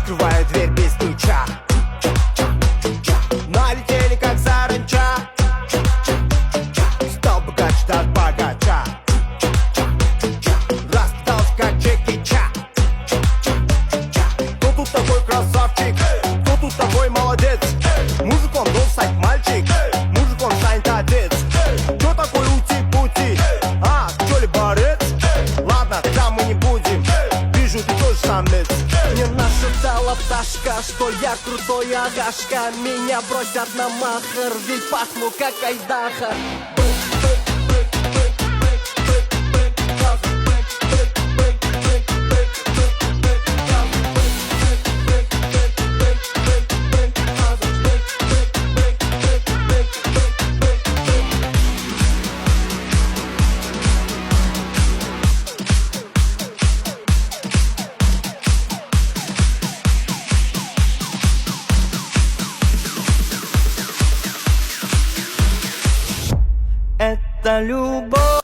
открываю дверь без ключа. Налетели как саранча. Стал богач от богача. Распитался как Джеки Чан. Кто тут такой красавчик? Кто тут такой молодец? Мужиком должен стать мальчик, мужиком станет отец. Чё такой ути-пути? А, что ли борец? Ладно, там мы не будем. Вижу, ты тоже самец. Мне нашептала пташка, что я крутой агашка. Меня бросят на махер, ведь пахну как айдаха. Это любовь.